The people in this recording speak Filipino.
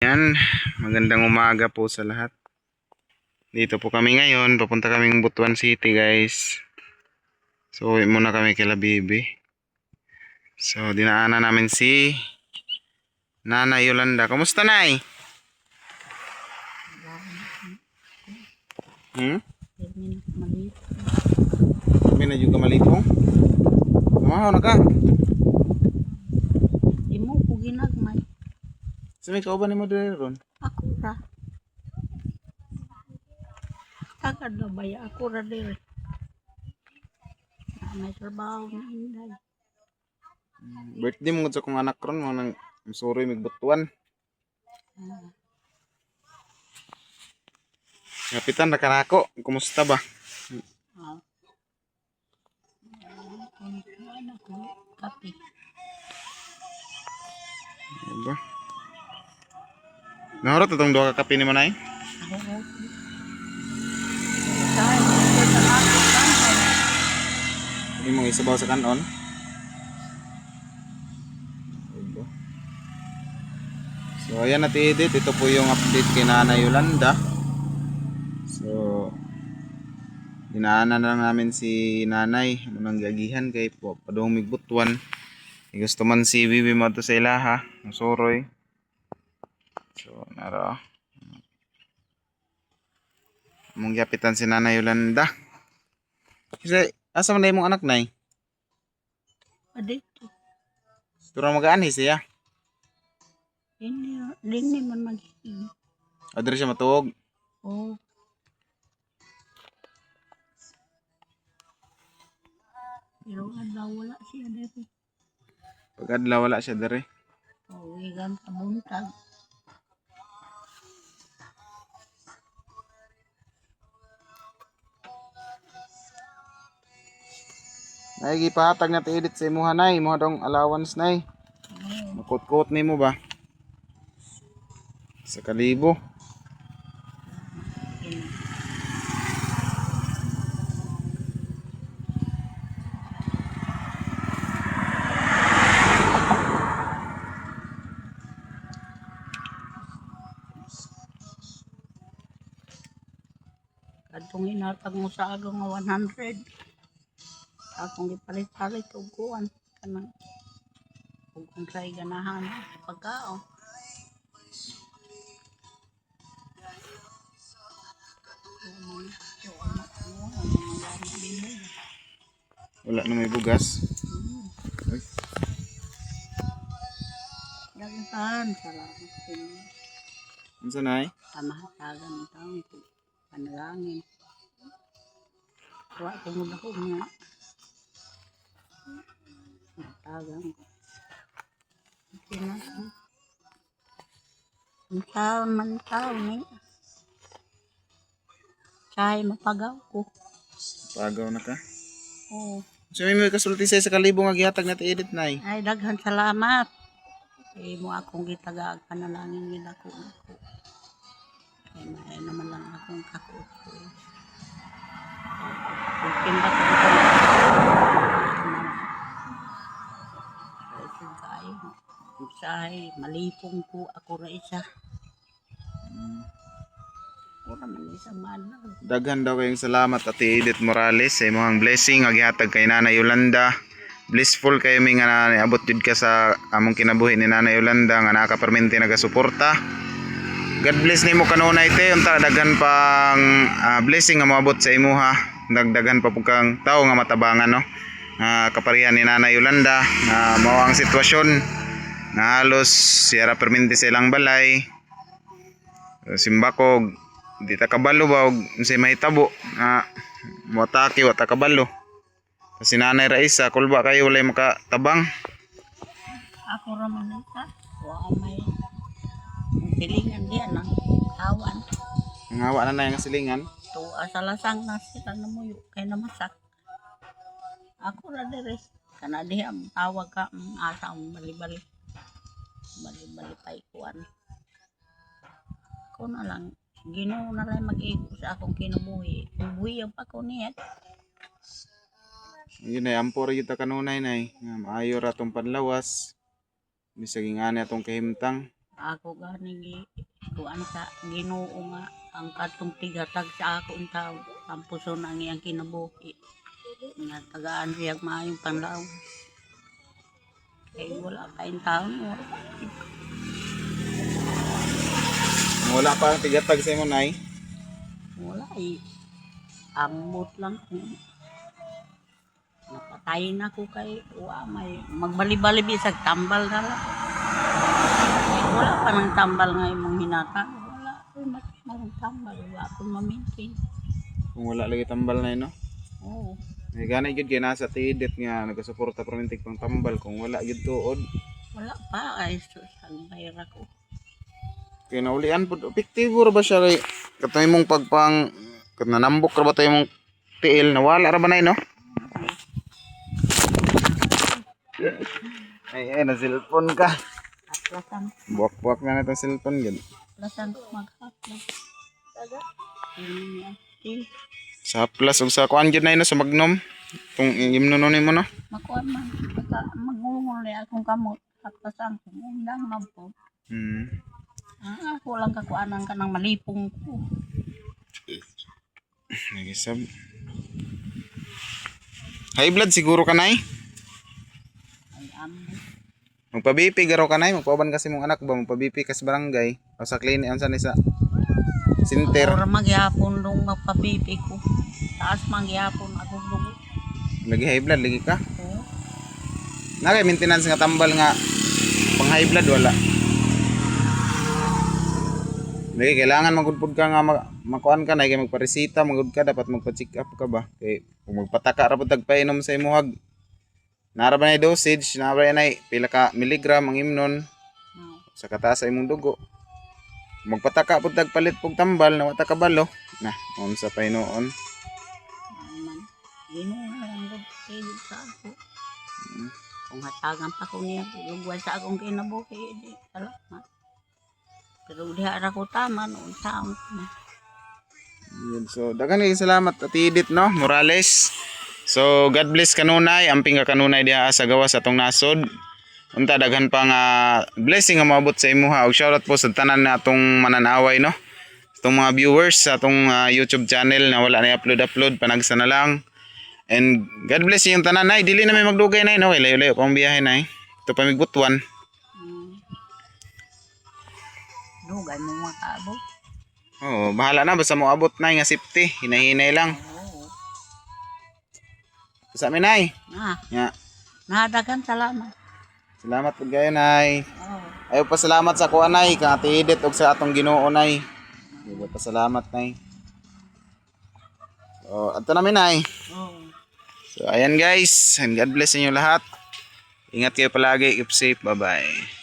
Yan, magandang umaga po sa lahat. Dito po kami ngayon, papunta kaming Butuan City guys. So uwi muna kami kila Bibi. So dinaanan namin si Nanay Yolanda. Kumusta, Nay? Kami na juga malipong. Kumahaw na ka. Di mo ko ginagmay. Sumi ka ba ni mo dito ron? Ako ra. Tagad na baya ako ra dire. May trabaho na inday. Birthday mo sa kong anak ron, mga nang sorry magbutuan. Kapitan na kanako, kumusta ba? Anak ko, kape. Diba? Nahurot itong dua ka kape ni Manay? Ako ra. Kaya sa ako lang. Hindi mong isabaw sa kanon? Diba? So ayan na edit, ito po yung update kay Nanay Yolanda. So dinaanan na lang namin si Nanay munang gagihan kay po padung migbutuan. Gusto man si Bibi mo to sa ilaha, soroy. So nara. Mong gapitan si Nanay Yolanda. Kasi asa man na imong anak, Nay? Adito. Pero mag-aani siya. Hindi man magiging. Adre siya matuog. Oh. Pero adlaw wala siya dito. Pag adlaw wala siya dere. Oh, igan sa buntag. Nay gipahatag na edit sa imuha, Nay, mo dong allowance, Nay. Makut-kot nimo ba? Sa kalibo. Kadtong inatag mo sa aga nga 100. Akong gipalit-palit og kuan kanang ug kung try ganahan sa pagkaon. Wala na may bugas. Ay, Dagan salamat din. unsa, Nay? Pamahatagan ng taong panalangin. Wa ko mo dako nga. Tagang. Ang taon ni. Chay mapagaw ko. Pagaw na ka. Oo. So may kasulti sa kalibo nga gihatag na edit, Nay. Ay daghan salamat. Mo akong gitagaag panalangin nila ko. Ay naman lang akong kakuot ko. Kung pinbat ko ito na. Ay kayo. Say malipong ko ako ra isa. Wala man isang mana. Daghan daw kayong salamat Ate Edith Morales sa imong blessing nga gihatag kay Nanay Yolanda. Blissful kayo mi nga naabot jud ka sa among kinabuhi ni Nanay Yolanda nga nakapermente nagasuporta. God bless nimo kanunay te unta daghan pang blessing nga moabot sa imuha. Dagdagan pa pug kang tawo nga matabangan, no. Kaparihan ni Nanay Yolanda nga mao ang sitwasyon nga halos siya ra permente sa ilang balay. Simbakog di ta kabalo ba og unsay mahitabo nga moatake wa ta kabalo. Kasi Nanay ra isa kulba kayo walay makatabang. Ako ra man ita. Wa may silingan diyan ang awan. Ang hawa na yung silingan. Tuwa sa lasang na sila na muyo kay namasak. Ako ra dire. Kana diha tawag ka asa ang bali-bali. Bali-bali pa ikuan. Ako na lang Ginoo na lang mag-igo sa akong kinabuhi. Buhi pa ko niya. Yun ay ampor yun ta kanunay, Nay. Maayo ra tong panlawas. Bisaging ani atong kahimtang. Ako gani kuan sa Ginoo nga ang katong tigatag sa ako unta tampuson ang iyang kinabuhi. Nga tagaan siya maayong panlaw. Kay wala pa yung taon. Wala pa ang tigatag sa imo nay. Wala eh. Ambot lang. Napatay na ko kay may magbali-bali bisag tambal na lang. Wala pa nang tambal nga imong hinata. Wala pa nang tambal. Wala akong mamintin. Kung wala lagi tambal na no. Oo. May gana gyud kay nasa tidit nga nagasuporta permintig pang tambal kung wala gyud tuod. Wala pa ay ang bayra ko. Kaya naulian po, epektibo ra ba siya kay katong imong pagpang kat nanambok ra ba tayo imong tiil nawala ra ba nay no? Ay na cellphone ka. Aplasan. Buwak-buwak na itong cellphone gud. Aplasan maghapon. Sa plus ug sa kuan gyud nay no sa Magnom. Tung imnonon mo no. Makuha man. Magungol na akong kamot. Aplasan ko. Undang man po. Ako lang kakuanan ka ng malipong ko. Nagisab. High blood siguro ka nay. Ay Magpa-BP garo ka nay, magpauban kasi mong anak ba magpa-BP kas barangay o sa clinic unsa ni sa center. Or magyapon dong magpapipi ko. Taas magyapon ako dong. Lagi high blood lagi ka. Oo. Na kay maintenance nga tambal nga pang high blood wala. Lagi kailangan magudpod ka nga makuan ka na kay magparesita magud ka dapat magpa-check up ka ba kay kung magpataka ra pud tagpainom sa imuhag. Nara ba na dosage, nara ba na pila ka miligram ang imnon sa kataas sa imong dugo. Magpataka pud tagpalit pug tambal na wata kabalo. Na, unsa pa hinuon. Man. Ginoo na lang gud kilig sa ako. Kung hatagan pa ko niya, lugwa sa akong kinabuhi, di salamat. Pero diha ra ko tama noon taon na. Yun, so daghan kay salamat at Edith no Morales. So God bless kanunay, amping ka kanunay diha sa gawas atong nasod. Unta daghan pa nga blessing nga maabot sa imuha ug shoutout po sa tanan na atong mananaway no. Atong mga viewers sa atong YouTube channel na wala na upload panagsa na lang. And God bless yung tanan nay, dili na may magdugay nay no, kay layo-layo pa ang biyahe nay. Ito pa may butuan. Dugay mo mga kaabot. Oo, bahala na basta mo abot nay nga safety, hinay-hinay lang. Oo. Sa amin nay. Ya. Nadagan salamat. Salamat pud kayo nay. Oo. Ayo pa salamat sa kuan nay kang Ate Edith ug sa atong Ginoo nay. Ayo pa salamat nay. So, ato namin nay. Oo. So ayan guys, and God bless inyo lahat. Ingat kayo palagi, keep safe, bye-bye.